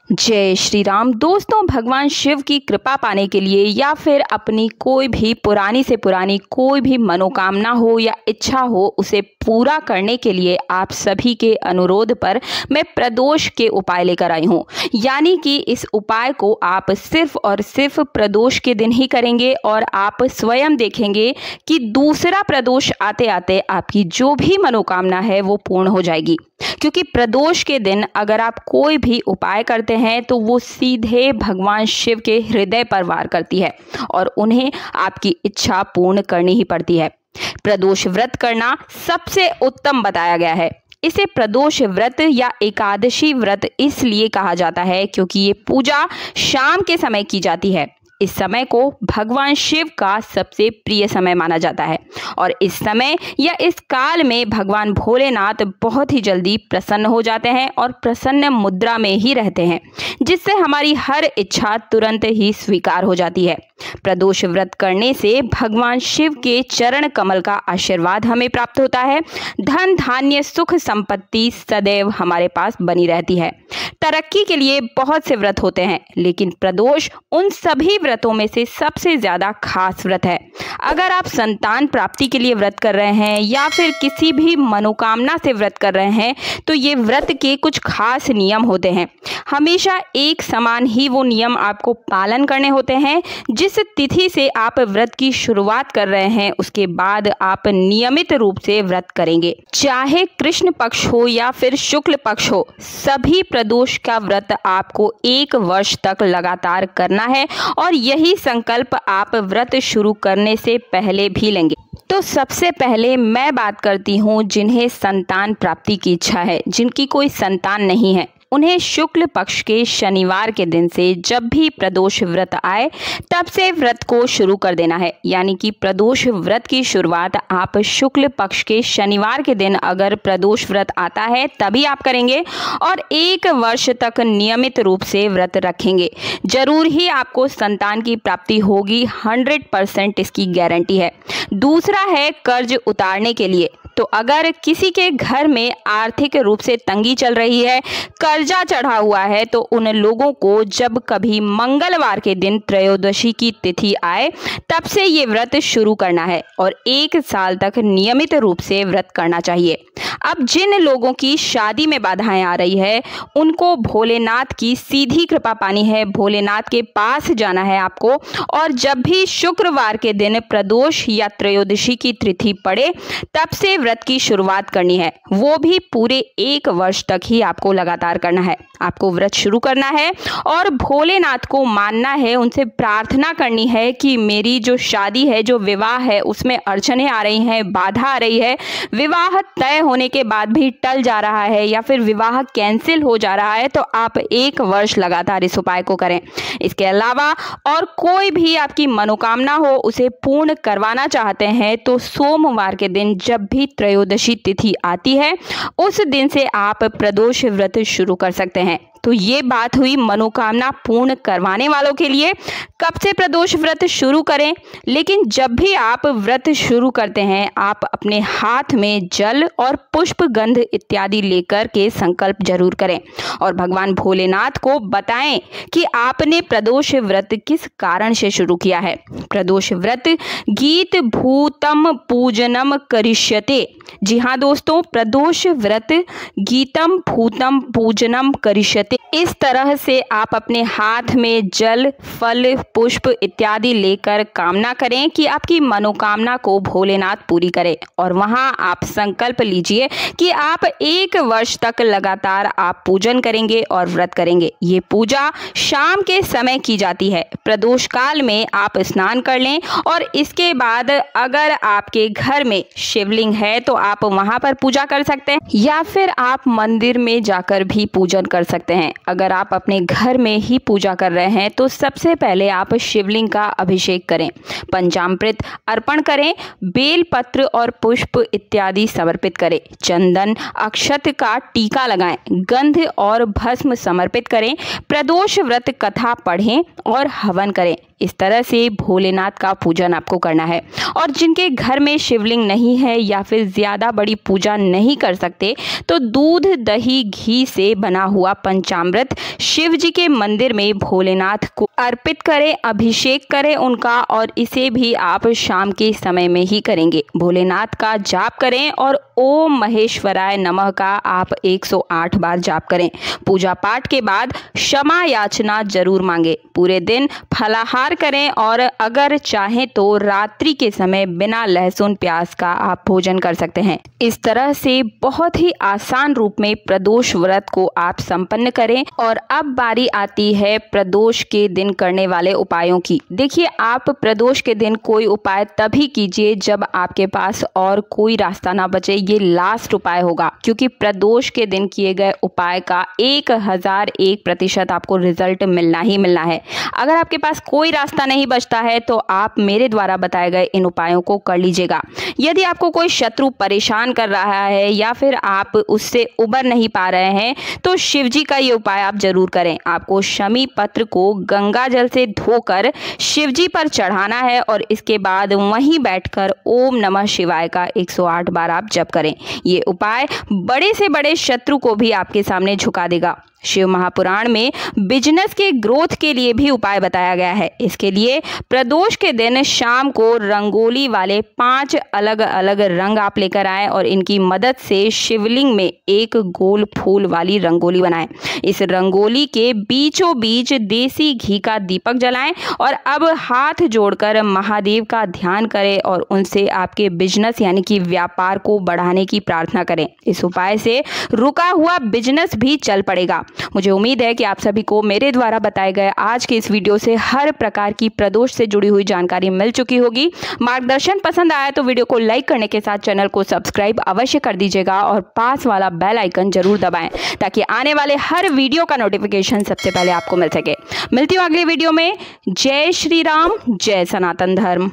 जय श्री राम। दोस्तों, भगवान शिव की कृपा पाने के लिए या फिर अपनी कोई भी पुरानी से पुरानी कोई भी मनोकामना हो या इच्छा हो उसे पूरा करने के लिए आप सभी के अनुरोध पर मैं प्रदोष के उपाय लेकर आई हूँ। यानी कि इस उपाय को आप सिर्फ और सिर्फ प्रदोष के दिन ही करेंगे और आप स्वयं देखेंगे कि दूसरा प्रदोष आते आते आपकी जो भी मनोकामना है वो पूर्ण हो जाएगी। क्योंकि प्रदोष के दिन अगर आप कोई भी उपाय करते हैं तो वो सीधे भगवान शिव के हृदय पर वार करती है और उन्हें आपकी इच्छा पूर्ण करनी ही पड़ती है। प्रदोष व्रत करना सबसे उत्तम बताया गया है। इसे प्रदोष व्रत या एकादशी व्रत इसलिए कहा जाता है क्योंकि ये पूजा शाम के समय की जाती है। इस समय को भगवान शिव का सबसे प्रिय समय माना जाता है और इस समय या इस काल में भगवान भोलेनाथ बहुत ही जल्दी प्रसन्न हो जाते हैं और प्रसन्न मुद्रा में ही रहते हैं, जिससे हमारी हर इच्छा तुरंत ही स्वीकार हो जाती है। प्रदोष व्रत करने से भगवान शिव के चरण कमल का आशीर्वाद हमें प्राप्त होता है। धन धान्य सुख संपत्ति सदैव हमारे पास बनी रहती है। तरक्की के लिए बहुत से व्रत होते हैं, लेकिन प्रदोष उन सभी व्रतों में से सबसे ज्यादा खास व्रत है। अगर आप संतान प्राप्ति के लिए व्रत कर रहे हैं या फिर किसी भी मनोकामना से व्रत कर रहे हैं तो ये व्रत के कुछ खास नियम होते हैं। हमेशा एक समान ही वो नियम आपको पालन करने होते हैं। जिस तिथि से आप व्रत की शुरुआत कर रहे हैं उसके बाद आप नियमित रूप से व्रत करेंगे, चाहे कृष्ण पक्ष हो या फिर शुक्ल पक्ष हो। सभी प्रदोष का व्रत आपको 1 वर्ष तक लगातार करना है और यही संकल्प आप व्रत शुरू करने से पहले भी लेंगे। तो सबसे पहले मैं बात करती हूँ जिन्हें संतान प्राप्ति की इच्छा है, जिनकी कोई संतान नहीं है। उन्हें शुक्ल पक्ष के शनिवार के दिन से जब भी प्रदोष व्रत आए तब से व्रत को शुरू कर देना है। यानी कि प्रदोष व्रत की शुरुआत आप शुक्ल पक्ष के शनिवार के दिन अगर प्रदोष व्रत आता है तभी आप करेंगे और 1 वर्ष तक नियमित रूप से व्रत रखेंगे। जरूर ही आपको संतान की प्राप्ति होगी, 100% इसकी गारंटी है। दूसरा है कर्ज उतारने के लिए। तो अगर किसी के घर में आर्थिक रूप से तंगी चल रही है, कर्जा चढ़ा हुआ है, तो उन लोगों को जब कभी मंगलवार के दिन त्रयोदशी की तिथि आए तब से ये व्रत शुरू करना है और 1 साल तक नियमित रूप से व्रत करना चाहिए। अब जिन लोगों की शादी में बाधाएं आ रही है उनको भोलेनाथ की सीधी कृपा पानी है। भोलेनाथ के पास जाना है आपको और जब भी शुक्रवार के दिन प्रदोष या त्रयोदशी की तिथि पड़े तब से व्रत की शुरुआत करनी है। वो भी पूरे 1 वर्ष तक ही आपको लगातार करना है। आपको व्रत शुरू करना है और भोलेनाथ को मानना है, उनसे प्रार्थना करनी है कि मेरी जो शादी है, जो विवाह है, उसमें अड़चने आ रही हैं, बाधा आ रही है, विवाह तय होने के बाद भी टल जा रहा है या फिर विवाह कैंसिल हो जा रहा है, तो आप 1 वर्ष लगातार इस उपाय को करें। इसके अलावा और कोई भी आपकी मनोकामना हो उसे पूर्ण करवाना चाहते हैं तो सोमवार के दिन जब भी त्रयोदशी तिथि आती है उस दिन से आप प्रदोष व्रत शुरू कर सकते हैं। तो ये बात हुई मनोकामना पूर्ण करवाने वालों के लिए। कब से प्रदोष व्रत शुरू करें? लेकिन जब भी आप व्रत शुरू करते हैं आप अपने हाथ में जल और पुष्प गंध इत्यादि लेकर के संकल्प जरूर करें और भगवान भोलेनाथ को बताएं कि आपने प्रदोष व्रत किस कारण से शुरू किया है। प्रदोष व्रत गीत भूतम पूजनम करिष्यते। जी हाँ दोस्तों, प्रदोष व्रत गीतम भूतम पूजनम करिष्यते। इस तरह से आप अपने हाथ में जल फल पुष्प इत्यादि लेकर कामना करें कि आपकी मनोकामना को भोलेनाथ पूरी करे और वहां आप संकल्प लीजिए कि आप 1 वर्ष तक लगातार आप पूजन करेंगे और व्रत करेंगे। ये पूजा शाम के समय की जाती है। प्रदोष काल में आप स्नान कर लें और इसके बाद अगर आपके घर में शिवलिंग है तो आप वहां पर पूजा कर सकते हैं या फिर आप मंदिर में जाकर भी पूजन कर सकते हैं। अगर आप अपने घर में ही पूजा कर रहे हैं तो सबसे पहले आप शिवलिंग का अभिषेक करें, पंचामृत अर्पण करें, बेल पत्र और पुष्प इत्यादि समर्पित करें, चंदन अक्षत का टीका लगाएं, गंध और भस्म समर्पित करें, प्रदोष व्रत कथा पढ़ें और हवन करें। इस तरह से भोलेनाथ का पूजन आपको करना है। और जिनके घर में शिवलिंग नहीं है या फिर ज़्यादा बड़ी पूजा नहीं कर सकते, तो दूध, दही, घी से बना हुआ पंचामृत शिव जी के मंदिर में भोलेनाथ को अर्पित करें, अभिषेक करें उनका, और इसे भी आप शाम के समय में ही करेंगे। भोलेनाथ का जाप करें और ओम महेश्वराय नमः का आप 108 बार जाप करें। पूजा पाठ के बाद क्षमा याचना जरूर मांगे। पूरे दिन फलाहार करें और अगर चाहें तो रात्रि के समय बिना लहसुन प्याज का आप भोजन कर सकते हैं। इस तरह से बहुत ही आसान रूप में प्रदोष व्रत को आप संपन्न करें। और अब बारी आती है प्रदोष के दिन करने वाले उपायों की। देखिए, आप प्रदोष के दिन कोई उपाय तभी कीजिए जब आपके पास और कोई रास्ता ना बचे। ये लास्ट उपाय होगा, क्योंकि प्रदोष के दिन किए गए उपाय का 1001% आपको रिजल्ट मिलना ही मिलना है। अगर आपके पास कोई रास्ता नहीं बचता है तो आप मेरे द्वारा बताए गए इन उपायों को कर लीजिएगा। यदि आपको कोई शत्रु परेशान कर रहा है या फिर आप उससे उबर नहीं पा रहे हैं, तो शिव जी का ये उपाय आप जरूर करें। आपको शमी पत्र को गंगा जल से धोकर शिव जी पर चढ़ाना है और इसके बाद वहीं बैठकर ओम नमः शिवाय का 108 बार आप जप करें। ये उपाय बड़े से बड़े शत्रु को भी आपके सामने झुका देगा। शिव महापुराण में बिजनेस के ग्रोथ के लिए भी उपाय बताया गया है। इसके लिए प्रदोष के दिन शाम को रंगोली वाले 5 अलग अलग रंग आप लेकर आएं और इनकी मदद से शिवलिंग में एक गोल फूल वाली रंगोली बनाएं। इस रंगोली के बीचों बीच देसी घी का दीपक जलाएं और अब हाथ जोड़कर महादेव का ध्यान करें और उनसे आपके बिजनेस यानी कि व्यापार को बढ़ाने की प्रार्थना करें। इस उपाय से रुका हुआ बिजनेस भी चल पड़ेगा। मुझे उम्मीद है कि आप सभी को मेरे द्वारा बताए गए आज के इस वीडियो से हर प्रकार की प्रदोष से जुड़ी हुई जानकारी मिल चुकी होगी। मार्गदर्शन पसंद आया तो वीडियो को लाइक करने के साथ चैनल को सब्सक्राइब अवश्य कर दीजिएगा और पास वाला बेल आइकन जरूर दबाएं ताकि आने वाले हर वीडियो का नोटिफिकेशन सबसे पहले आपको मिल सके। मिलती हूँ अगली वीडियो में। जय श्री राम, जय सनातन धर्म।